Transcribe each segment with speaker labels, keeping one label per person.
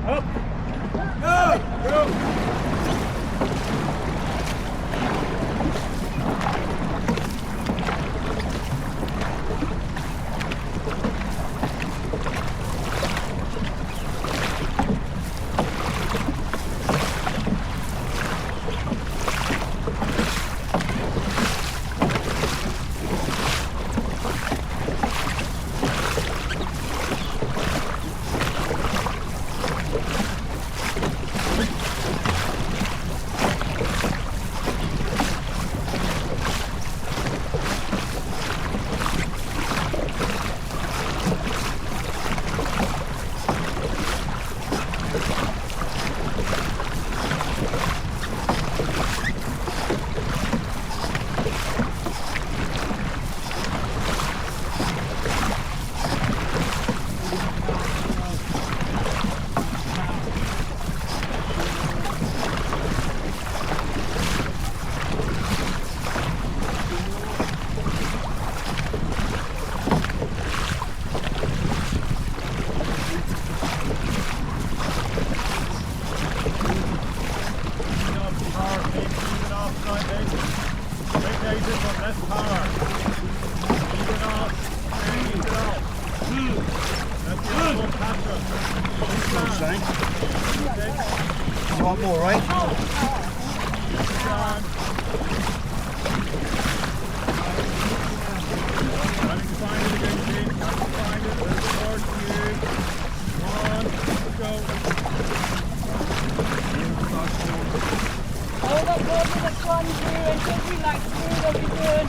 Speaker 1: Up. Go. Go.
Speaker 2: Want more, right?
Speaker 3: Hold up, go to the front here until we like through what we're doing.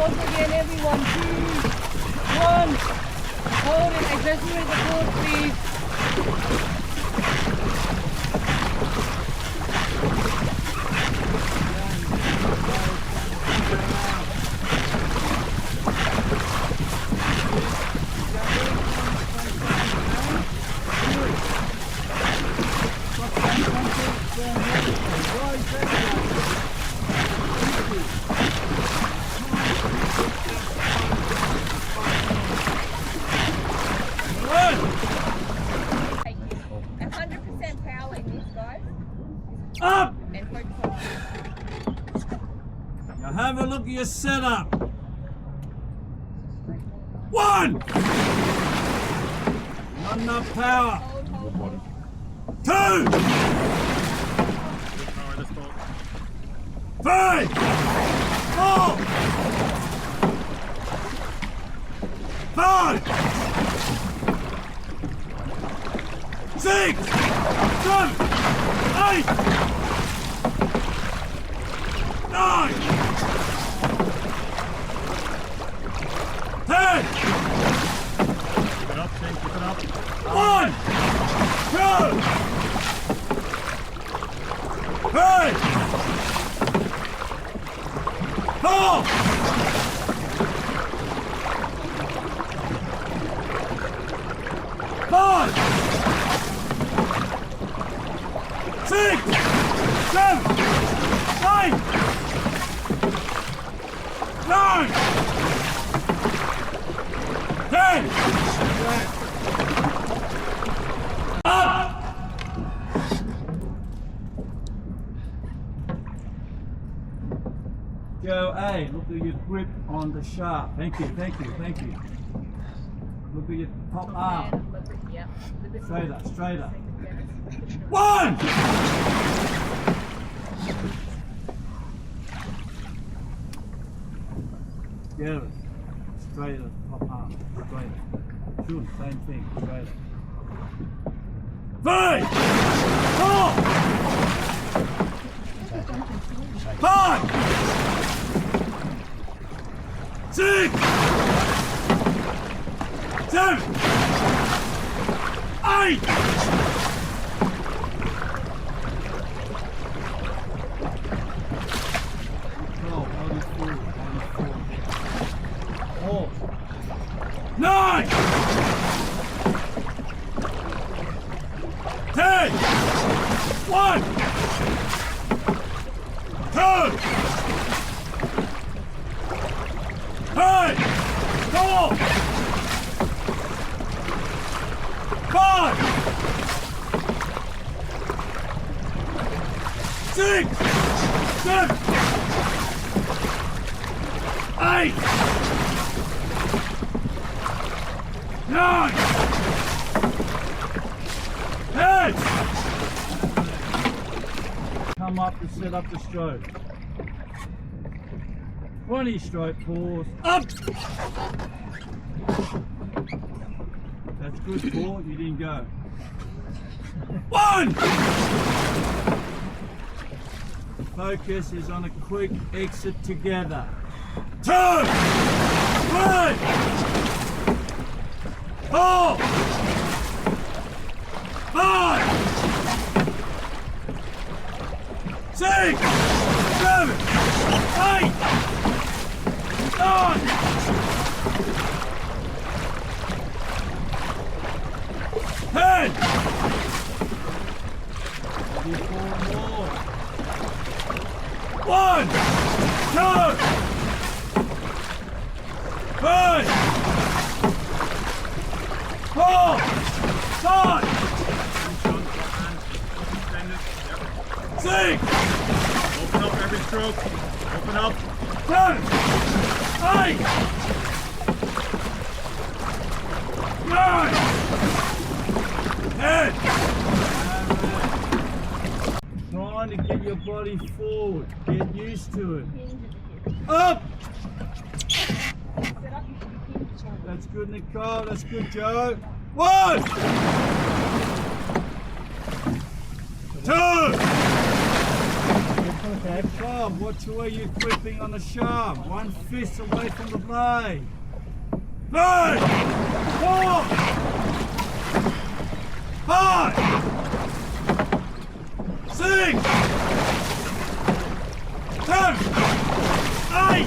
Speaker 3: Once again, everyone. 2, 1. Hold it. Accelerate the boat, please.
Speaker 4: Thank you. 100% power in this, guys.
Speaker 1: Up!
Speaker 4: And focus on
Speaker 1: Now have a look at your setup. 1! Not enough power.
Speaker 4: hold.
Speaker 1: 2! 3! 4! 5! 6! 7! 8! 9! 10!
Speaker 2: Keep it up, Shane, keep it up.
Speaker 1: 1! 2! 3! 4! 5! 6! 7! 8! 9! 10! Up! Joe A, look at your grip on the shaft. Thank you, thank you, thank you. Look at your top arm.
Speaker 4: And flip it, yeah. Flip it.
Speaker 1: Straighter, straighter. 1! Get it. Straighter, top arm. Straighter. Shoot, same thing. Straighter. 3! 4! 5! 6! 7! 8! 9! 10! 1! 2! 3! 4! 5! 6! 7! 8! 9! 10! Come up to set up the stroke. 20 stroke pause. Up! That's good, Paul. You didn't go. 1! The focus is on a quick exit together. 2! 3! 4! 5! 6! 7! 8! 9! 10! Maybe 4 more. 1! 2! 3! 4! 5! 6!
Speaker 2: Open up every stroke. Open up.
Speaker 1: 7! 8! 9! 10! Trying to get your body forward. Get used to it. Up! That's good, Nicole. That's good, Joe. 1! 2!
Speaker 3: Okay.
Speaker 1: Bob, watch the way you're gripping on the shaft. One fist away from the blade. 3, 4, 5, 6, 7, 8,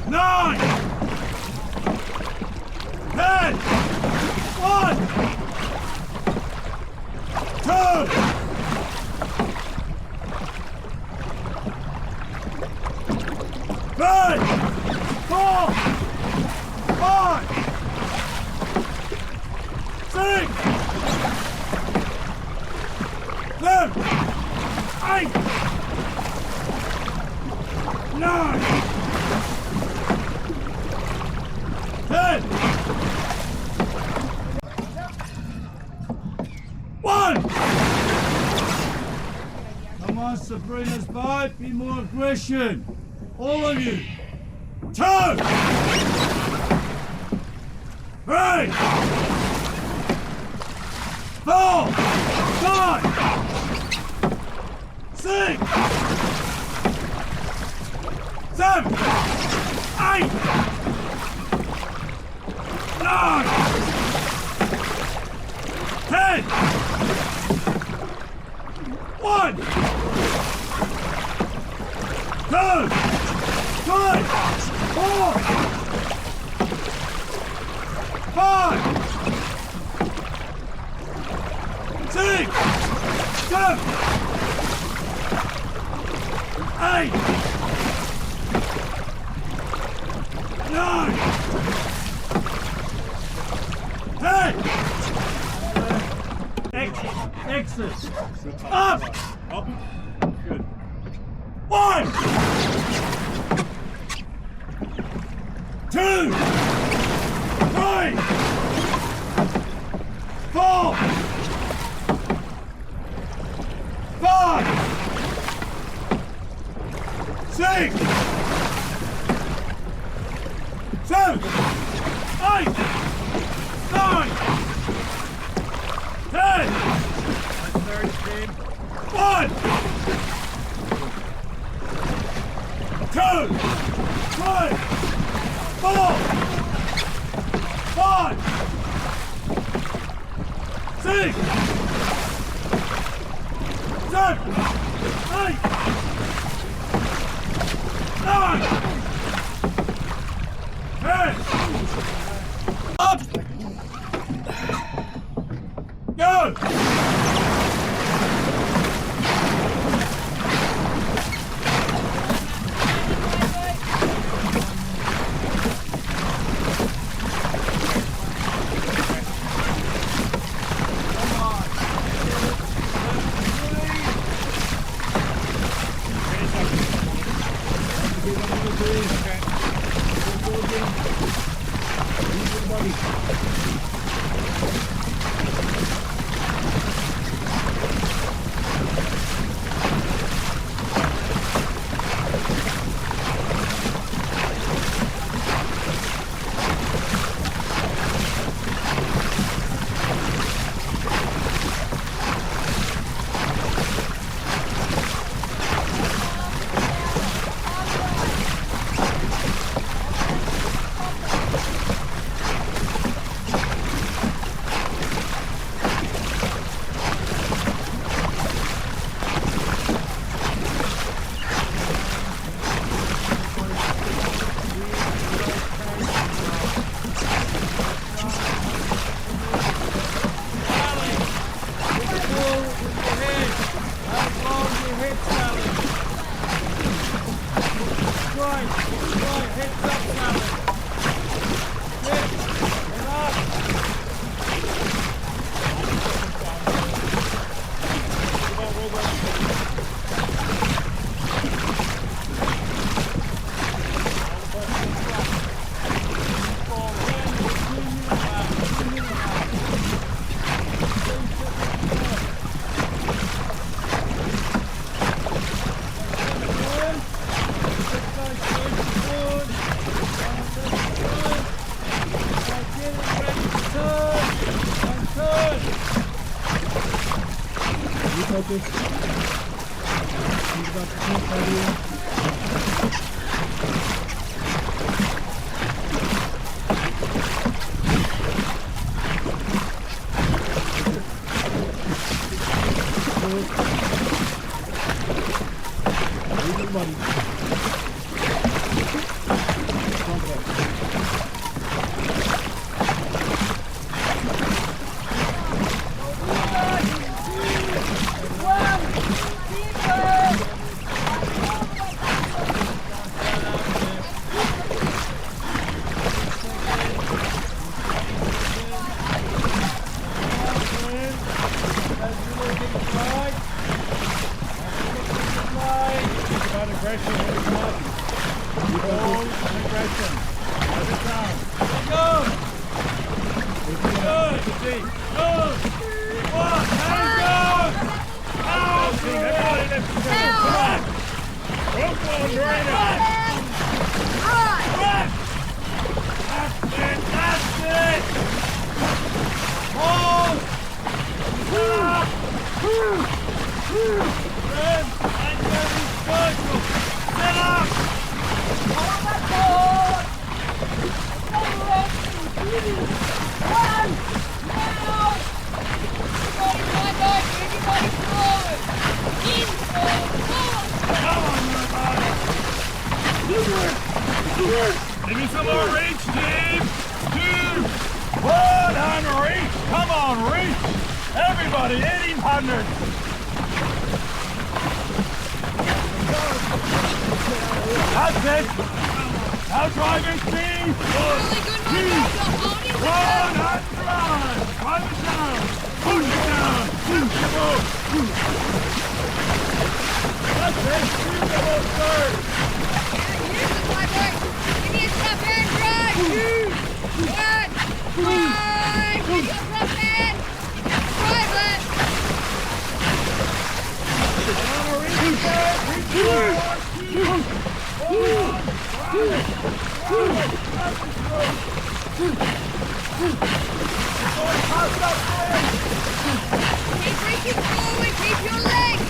Speaker 1: 9, 10, 1, 2, 3, 4, 5, 6, 7, 8, 9, 10, 1. Come on, Sabrina's bite. Be more aggression. All of you. 2, 3, 4, 5, 6, 7, 8, 9, 10, 1, 2, 3, 4, 5, 6, 7, 8, 9, 10. Exit. Up.
Speaker 2: Up. Good.
Speaker 1: 1, 2, 3, 4, 5, 6, 7, 8, 9, 10.
Speaker 2: Third team.
Speaker 1: 1, 2, 3, 4, 5, 6, 7, 8, 9, 10. Up. Go. this. He's got the pink right here. Leave it muddy. Pump it up.
Speaker 2: About aggression, hold it up. Hold aggression. Hold it down. Go! Good! Good! One! Hands down! Out! Everybody lift the finger. Come on! Come on, right up! Right! That's it! That's it! Hold! Stop! Good! And very good! Sit up! Come on, everybody! Give me some more reach, team! 2, 1, and reach! Come on, reach! Everybody, 1800! That's it! Now drive your speed! 1, 2, 1, and drive! Drive it down! Push it down! Push it up! That's it! Shoot the whole third!
Speaker 4: Keep reaching forward, keep your legs.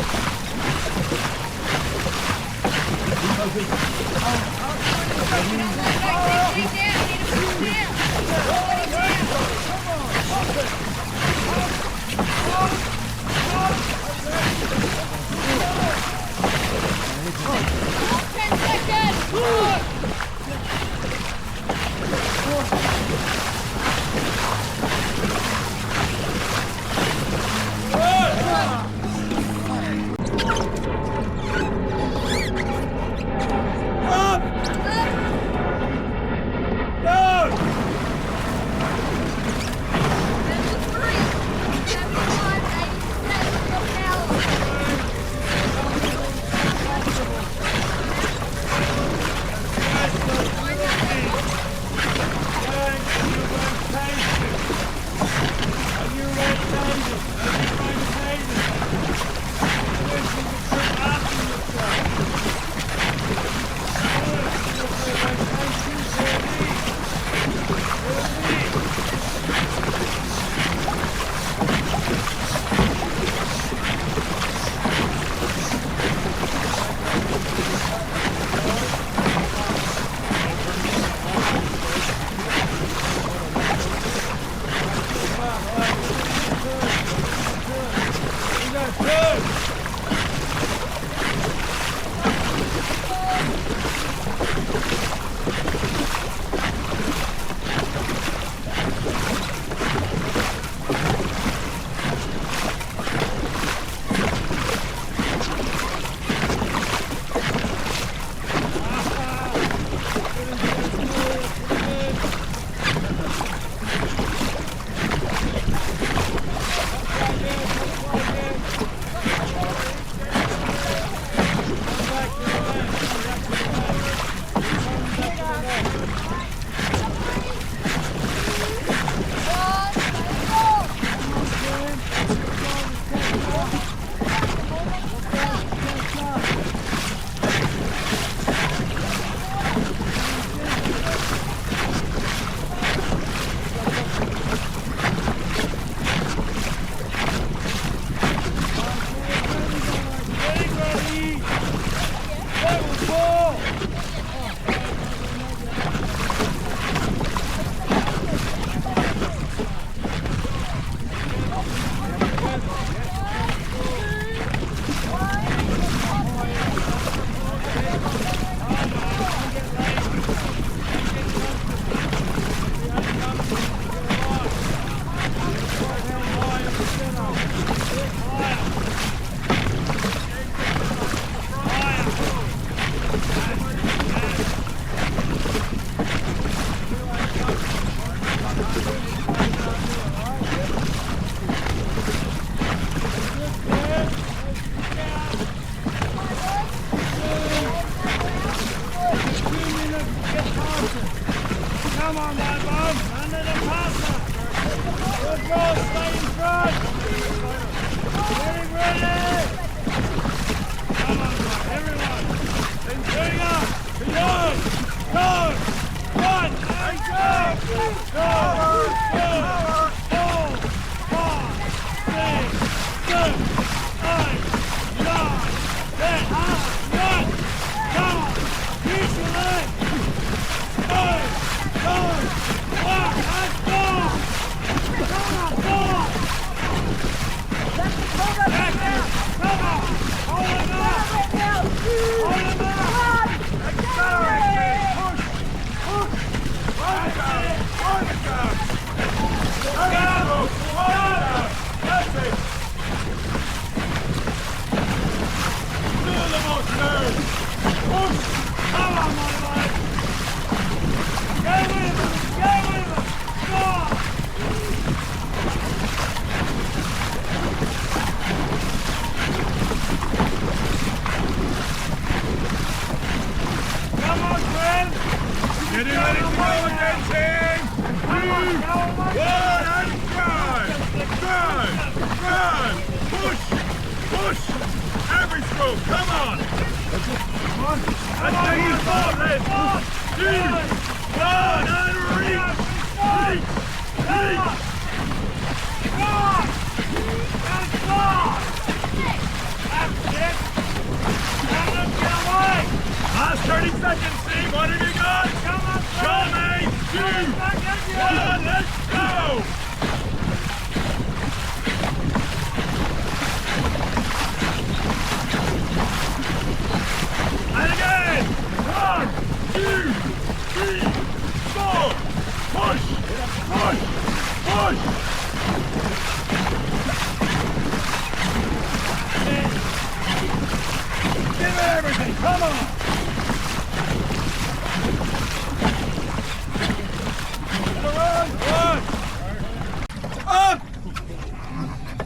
Speaker 2: Getting ready to go again, team! 2, 1, and drive! Drive! Drive! Push! Push! Every stroke, come on! Let's take it forward, 2, 1, and reach! Reach! Reach! Last 30 seconds, Steve. What have you got? Show me. 2, 1, let's go! And again. 1, 2, 3, 4. Push! Push! Push! Give it everything. Come on!
Speaker 1: Up!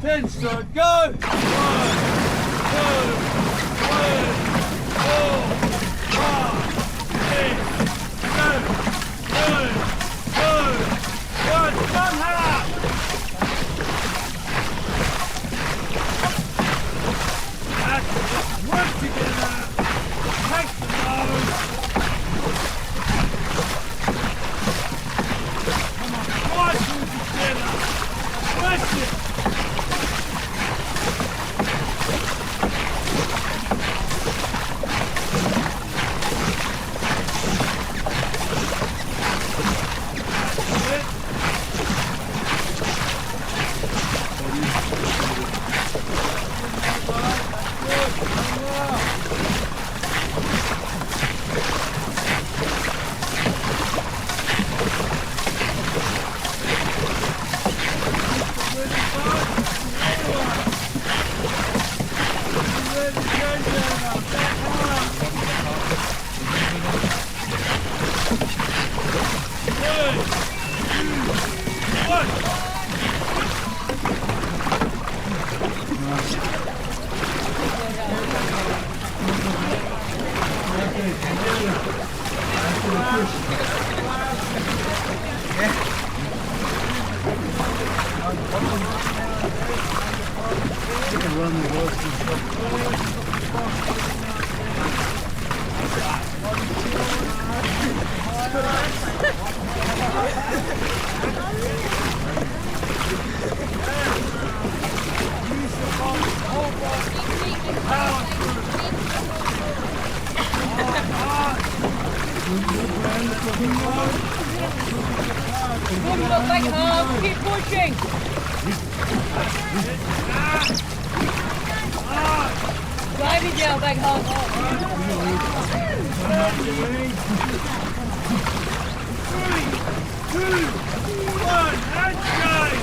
Speaker 1: 10 start, go! 1, 2, 3, 4, 5, 6, 7, 8, 9, 1, come half! That's it, work together, take the nose. Come on, twice together, press it.
Speaker 3: Good look back home. Keep pushing. Drive it down back home.
Speaker 2: 3, 2, 1, and drive!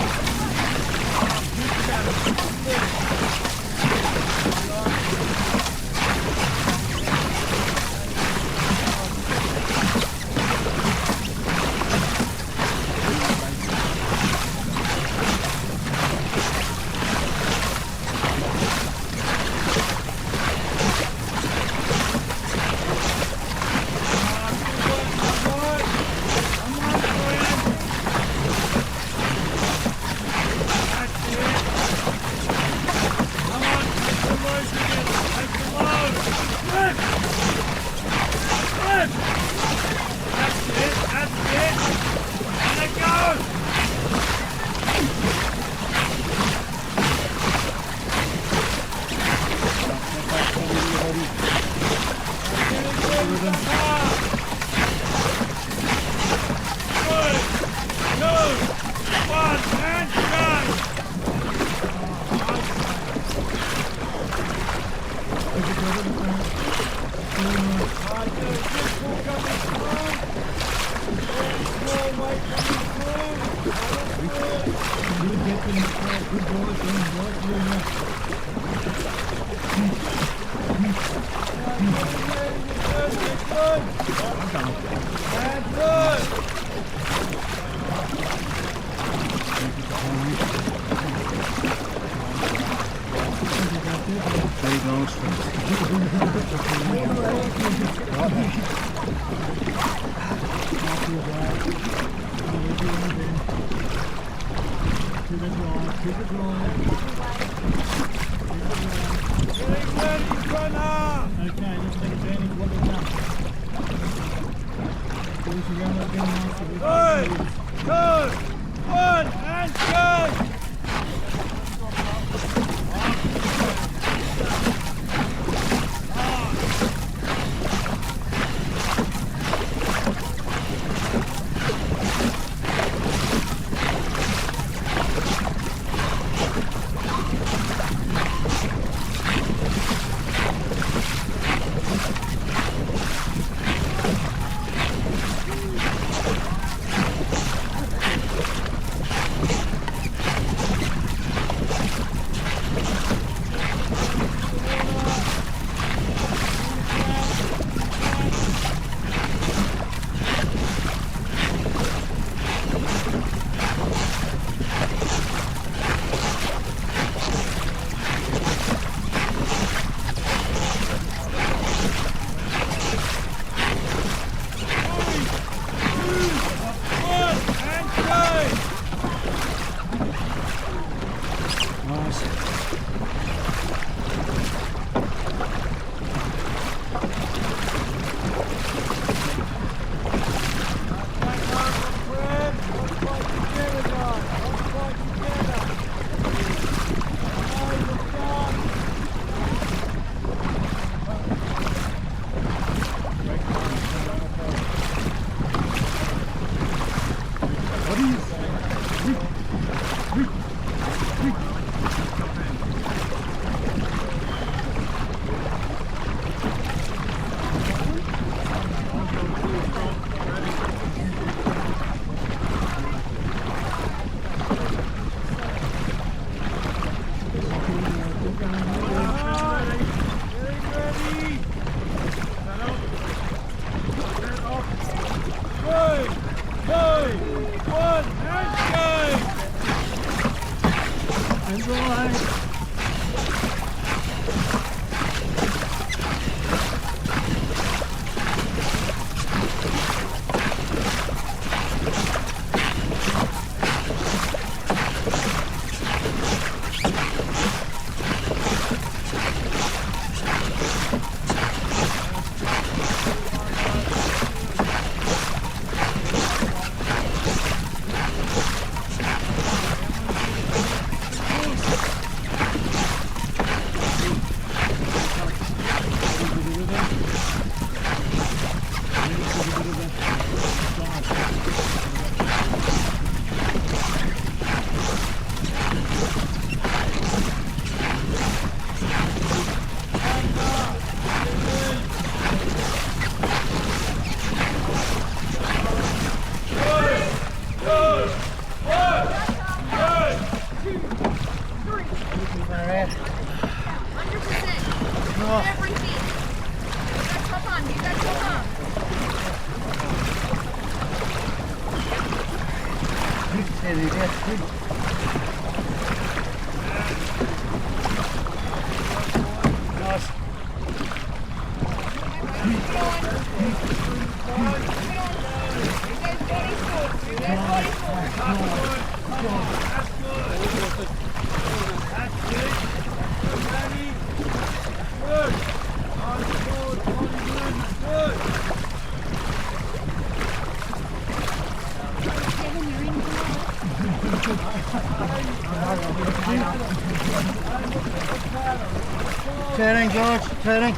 Speaker 5: Turning, George, turning.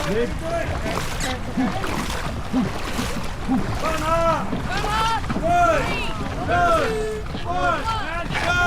Speaker 2: Good. Come on!
Speaker 4: Come on!
Speaker 2: 3, 2, 1, and go!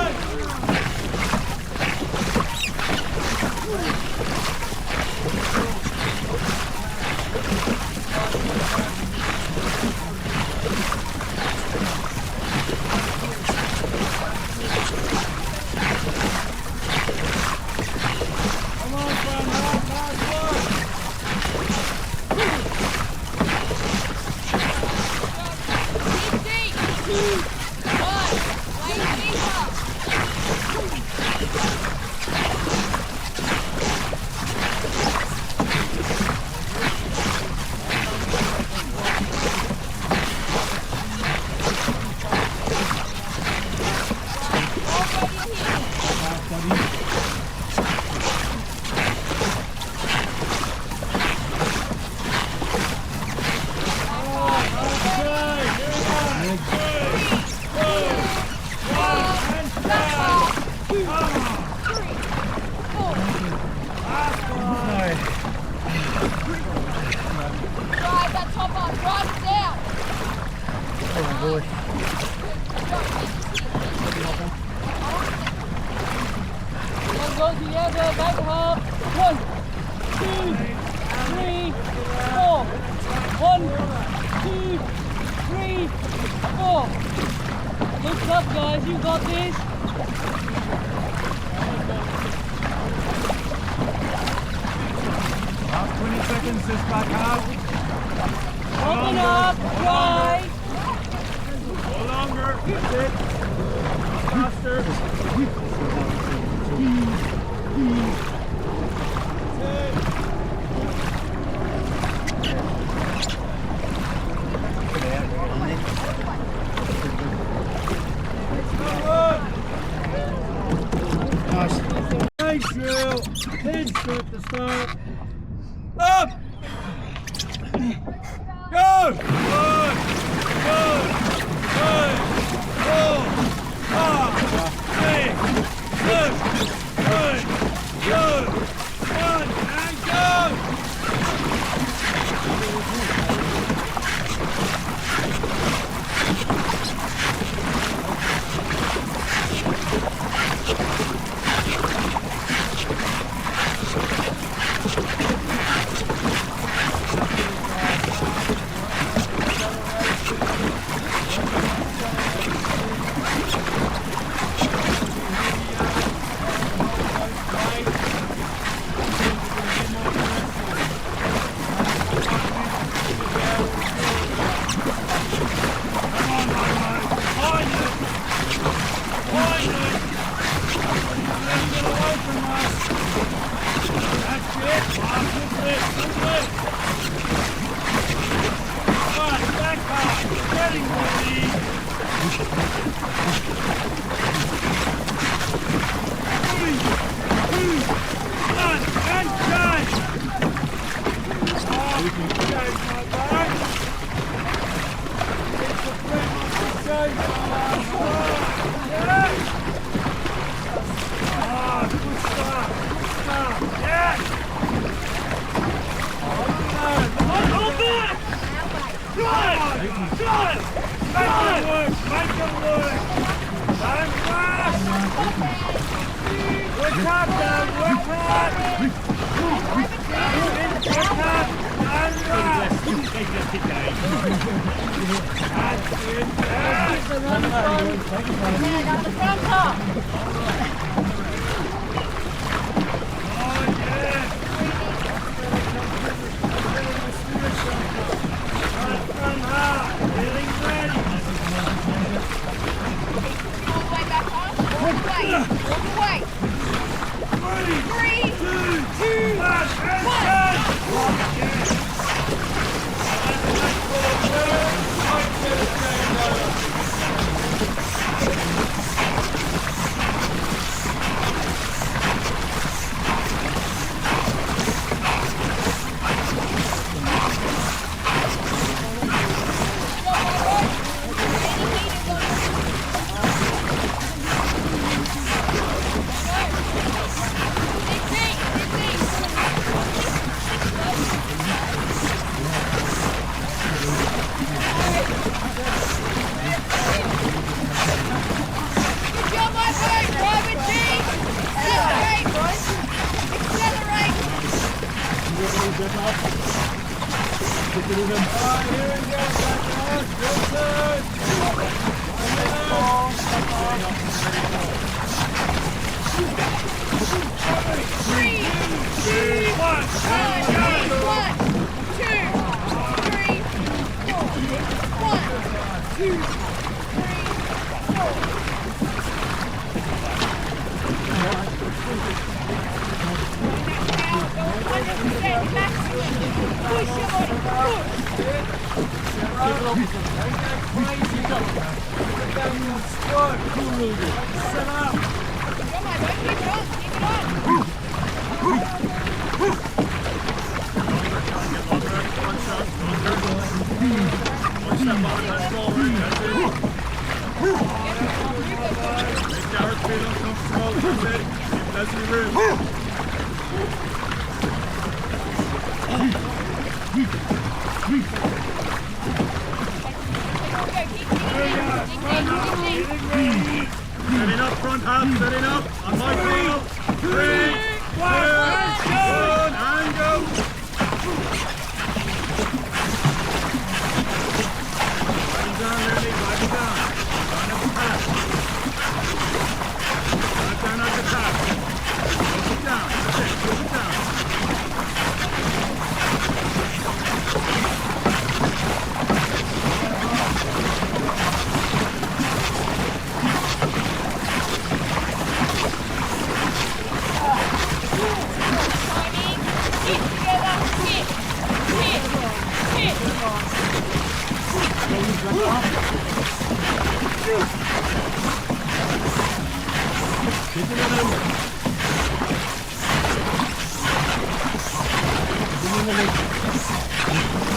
Speaker 3: 1, 2, 3, 4. 1, 2, 3, 4. Look up, guys. You got this.
Speaker 1: About 20 seconds, just back out.
Speaker 3: Open up. Try.
Speaker 2: Go longer. That's it. Faster.
Speaker 5: Nice.
Speaker 1: Nice drill. Head at the start. Up. Go. Good. Good. Good. 4, 5, 6. Good. Good. Good. 1 and go.
Speaker 2: Setting up front half, setting up. On my feet. 3, 2, 1, go!
Speaker 4: Hit together. Hit. Hit. Hit.
Speaker 1: Bring in the leg.